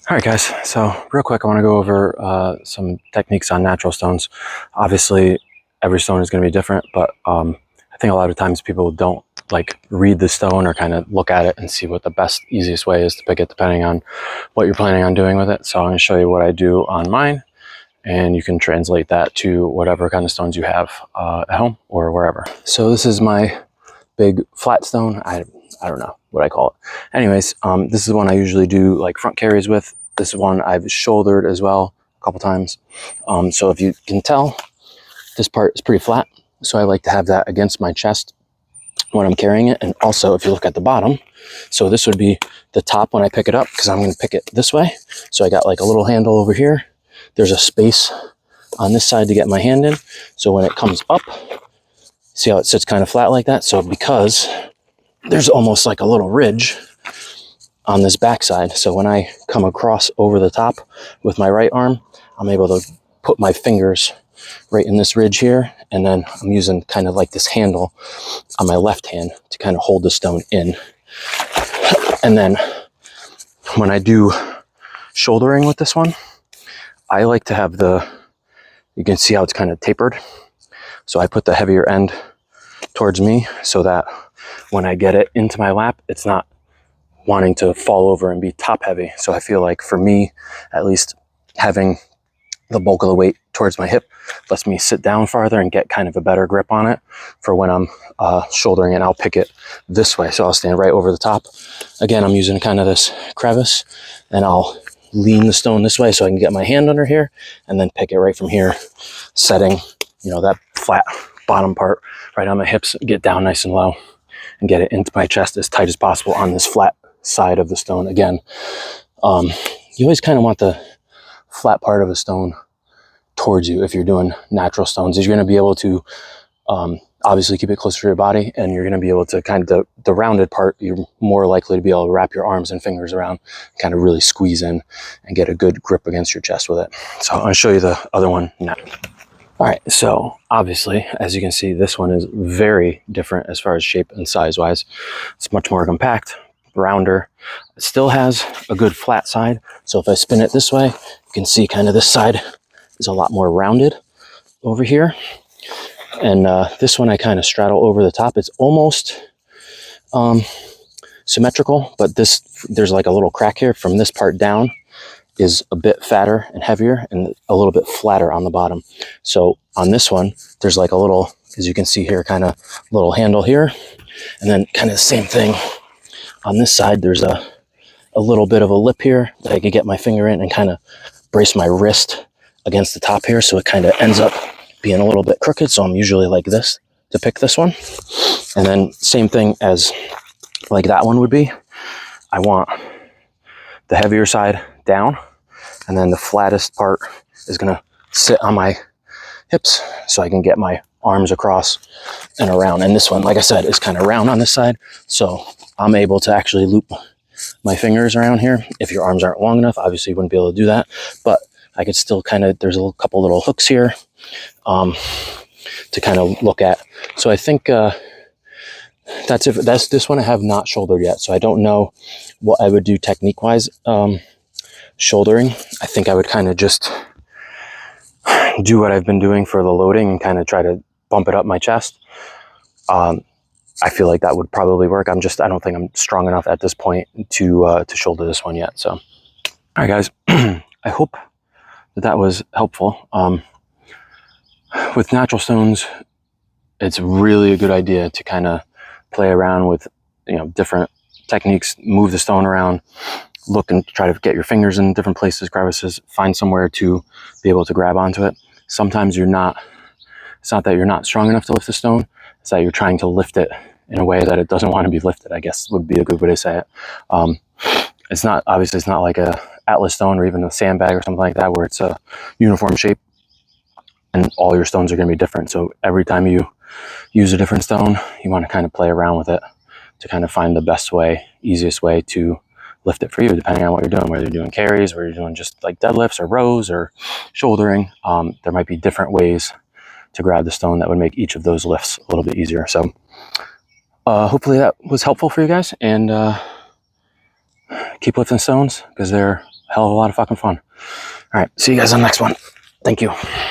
All right, guys, so real quick, I want to go over some techniques on natural stones. Obviously, every stone is going to be different, but I think a lot of times people don't like read the stone or kind of look at it and see what the best, easiest way is to pick it, depending on what you're planning on doing with it. So I'm going to show you what I do on mine, and you can translate that to whatever kind of stones you have at home or wherever. So this is my big flat stone. I don't know what I call it. Anyways, this is one I usually do like front carries with. This one I've shouldered as well a couple times. So if you can tell, this part is pretty flat. So I like to have that against my chest when I'm carrying it. And also if you look at the bottom, so this would be the top when I pick it up, because I'm going to pick it this way. So I got like a little handle over here. There's a space on this side to get my hand in. So when it comes up, see how it sits kind of flat like that? So because there's almost like a little ridge on this backside, so when I come across over the top with my right arm, I'm able to put my fingers right in this ridge here, and then I'm using kind of like this handle on my left hand to kind of hold the stone in. And then when I do shouldering with this one, I like to have you can see how it's kind of tapered. So I put the heavier end towards me so that when I get it into my lap, it's not wanting to fall over and be top heavy. So I feel like for me, at least, having the bulk of the weight towards my hip lets me sit down farther and get kind of a better grip on it for when I'm shouldering it. I'll pick it this way. So I'll stand right over the top. Again, I'm using kind of this crevice, and I'll lean the stone this way so I can get my hand under here and then pick it right from here, setting, that flat bottom part right on my hips, get down nice and low and get it into my chest as tight as possible on this flat side of the stone. Again, you always kind of want the flat part of a stone towards you if you're doing natural stones. You're going to be able to obviously keep it closer to your body, and you're going to be able to kind of the rounded part, you're more likely to be able to wrap your arms and fingers around, kind of really squeeze in and get a good grip against your chest with it. So I'm going to show you the other one now. All right, so obviously, as you can see, this one is very different as far as shape and size wise. It's much more compact, rounder. It still has a good flat side. So if I spin it this way, you can see kind of this side is a lot more rounded over here. And this one I kind of straddle over the top. It's almost symmetrical, but there's like a little crack here from this part down is a bit fatter and heavier and a little bit flatter on the bottom. So on this one, there's like a little, as you can see here, kind of little handle here. And then kind of the same thing on this side. There's a little bit of a lip here that I can get my finger in and kind of brace my wrist against the top here. So it kind of ends up being a little bit crooked. So I'm usually like this to pick this one. And then same thing as like that one would be. I want the heavier side down, and then the flattest part is going to sit on my hips so I can get my arms across and around. And this one, like I said, is kind of round on this side. So I'm able to actually loop my fingers around here. If your arms aren't long enough, obviously you wouldn't be able to do that, but I could still kind of, there's a couple little hooks here to kind of look at. So I think that's it. That's this one I have not shouldered yet. So I don't know what I would do technique wise. Shouldering, I think I would kind of just do what I've been doing for the loading and kind of try to bump it up my chest. I feel like that would probably work. I don't think I'm strong enough at this point to shoulder this one yet. So, all right, guys, I hope that was helpful. With natural stones, it's really a good idea to kind of play around with, different techniques, move the stone around, look and try to get your fingers in different places, crevices, find somewhere to be able to grab onto it. Sometimes it's not that you're not strong enough to lift the stone, it's that you're trying to lift it in a way that it doesn't want to be lifted, I guess would be a good way to say it. It's not like a atlas stone or even a sandbag or something like that where it's a uniform shape and all your stones are going to be different. So every time you use a different stone, you want to kind of play around with it to kind of find the best way, easiest way to lift it for you, depending on what you're doing, whether you're doing carries, whether you're doing just like deadlifts or rows or shouldering. There might be different ways to grab the stone that would make each of those lifts a little bit easier. So hopefully that was helpful for you guys, and keep lifting stones because they're hell of a lot of fucking fun. All right, see you guys on the next one. Thank you.